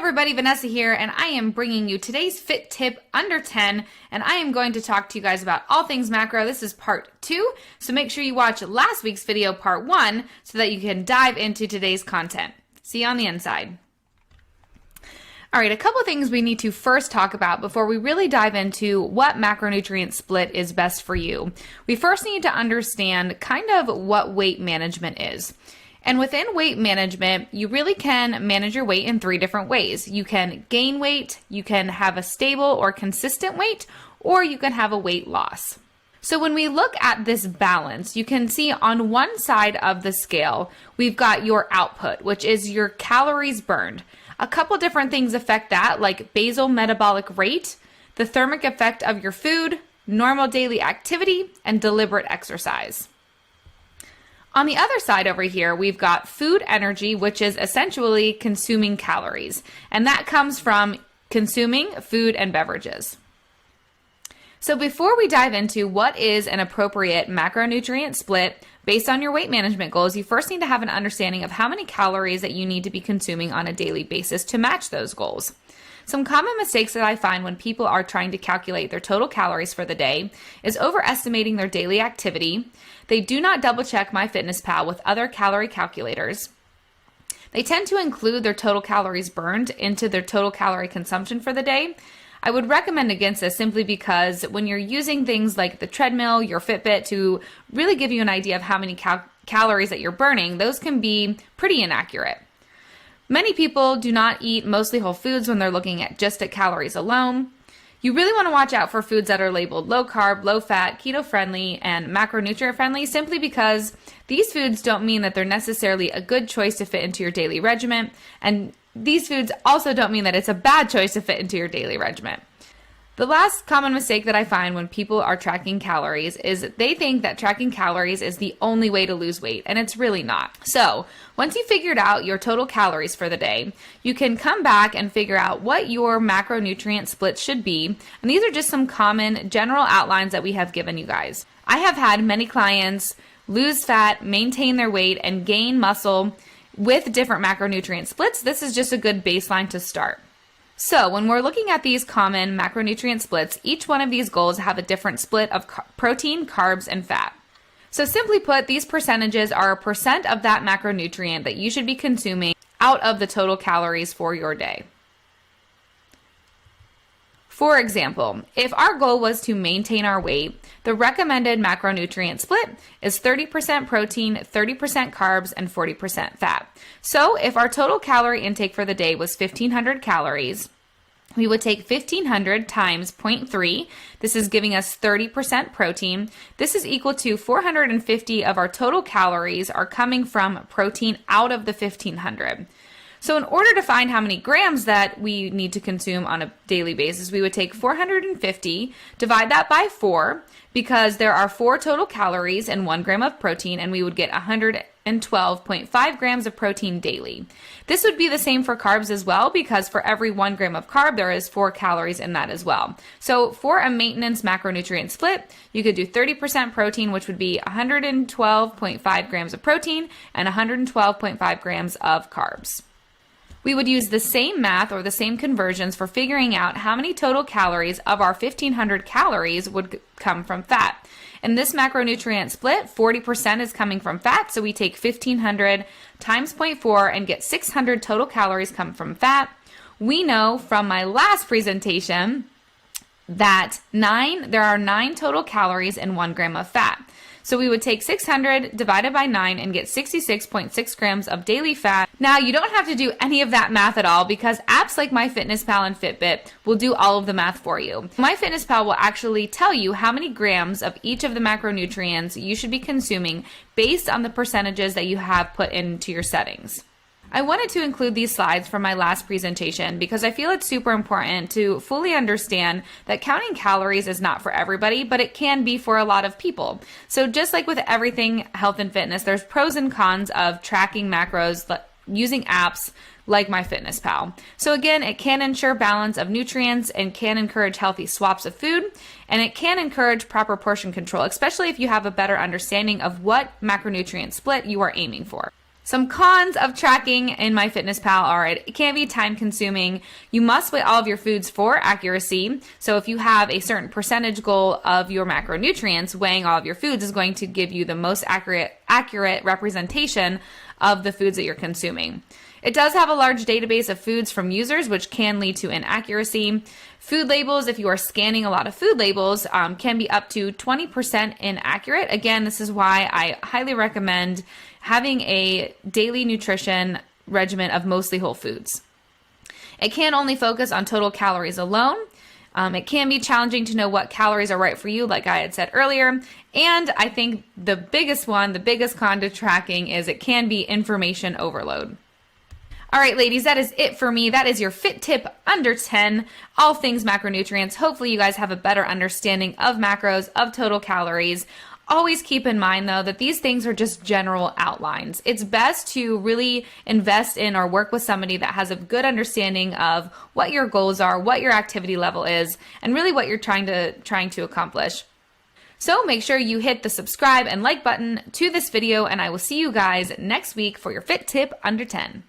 everybody, Vanessa here, and I am bringing you today's fit tip under 10, and I am going to talk to you guys about all things macro. This is part 2, so make sure you watch last week's video, part 1, so that you can dive into today's content. See you on the inside. All right, a couple of things we need to first talk about before we really dive into what macronutrient split is best for you. We first need to understand kind of what weight management is. And within weight management, you really can manage your weight in 3 different ways. You can gain weight, you can have a stable or consistent weight, or you can have a weight loss. So when we look at this balance, you can see on one side of the scale, we've got your output, which is your calories burned. A couple different things affect that, like basal metabolic rate, the thermic effect of your food, normal daily activity, and deliberate exercise. On the other side over here, we've got food energy, which is essentially consuming calories, and that comes from consuming food and beverages. So before we dive into what is an appropriate macronutrient split based on your weight management goals, you first need to have an understanding of how many calories that you need to be consuming on a daily basis to match those goals. Some common mistakes that I find when people are trying to calculate their total calories for the day is overestimating their daily activity. They do not double check MyFitnessPal with other calorie calculators. They tend to include their total calories burned into their total calorie consumption for the day. I would recommend against this simply because when you're using things like the treadmill, your Fitbit to really give you an idea of how many calories that you're burning, those can be pretty inaccurate. Many people do not eat mostly whole foods when they're looking at just at calories alone. You really want to watch out for foods that are labeled low carb, low fat, keto friendly, and macronutrient friendly simply because these foods don't mean that they're necessarily a good choice to fit into your daily regimen, and these foods also don't mean that it's a bad choice to fit into your daily regimen. The last common mistake that I find when people are tracking calories is they think that tracking calories is the only way to lose weight, and it's really not. So once you figured out your total calories for the day, you can come back and figure out what your macronutrient split should be, and these are just some common general outlines that we have given you guys. I have had many clients lose fat, maintain their weight, and gain muscle with different macronutrient splits. This is just a good baseline to start. So when we're looking at these common macronutrient splits, each one of these goals have a different split of protein, carbs, and fat. So simply put, these percentages are a percent of that macronutrient that you should be consuming out of the total calories for your day. For example, if our goal was to maintain our weight, the recommended macronutrient split is 30% protein, 30% carbs, and 40% fat. So if our total calorie intake for the day was 1,500 calories, we would take 1,500 times 0.3. This is giving us 30% protein. This is equal to 450 of our total calories are coming from protein out of the 1,500. So in order to find how many grams that we need to consume on a daily basis, we would take 450, divide that by 4, because there are 4 total calories and 1 gram of protein, and we would get 112.5 grams of protein daily. This would be the same for carbs as well, because for every 1 gram of carb, there is 4 calories in that as well. So for a maintenance macronutrient split, you could do 30% protein, which would be 112.5 grams of protein and 112.5 grams of carbs. We would use the same math or the same conversions for figuring out how many total calories of our 1,500 calories would come from fat. In this macronutrient split, 40% is coming from fat, so we take 1,500 times 0.4 and get 600 total calories come from fat. We know from my last presentation that there are 9 total calories and 1 gram of fat. So we would take 600 divided by 9 and get 66.6 grams of daily fat. Now, you don't have to do any of that math at all because apps like MyFitnessPal and Fitbit will do all of the math for you. MyFitnessPal will actually tell you how many grams of each of the macronutrients you should be consuming based on the percentages that you have put into your settings. I wanted to include these slides from my last presentation because I feel it's super important to fully understand that counting calories is not for everybody, but it can be for a lot of people. So just like with everything health and fitness, there's pros and cons of tracking macros using apps like MyFitnessPal. So again, it can ensure balance of nutrients and can encourage healthy swaps of food, and it can encourage proper portion control, especially if you have a better understanding of what macronutrient split you are aiming for. Some cons of tracking in MyFitnessPal are it can be time consuming. You must weigh all of your foods for accuracy. So if you have a certain percentage goal of your macronutrients, weighing all of your foods is going to give you the most accurate representation of the foods that you're consuming. It does have a large database of foods from users, which can lead to inaccuracy. Food labels, if you are scanning a lot of food labels, can be up to 20% inaccurate. Again, this is why I highly recommend having a daily nutrition regimen of mostly whole foods. It can only focus on total calories alone. It can be challenging to know what calories are right for you, like I had said earlier. And I think the biggest con to tracking is it can be information overload. All right, ladies, that is it for me. That is your fit tip under 10, all things macronutrients. Hopefully you guys have a better understanding of macros, of total calories. Always keep in mind, though, that these things are just general outlines. It's best to really invest in or work with somebody that has a good understanding of what your goals are, what your activity level is, and really what you're trying to accomplish. So make sure you hit the subscribe and like button to this video, and I will see you guys next week for your fit tip under 10.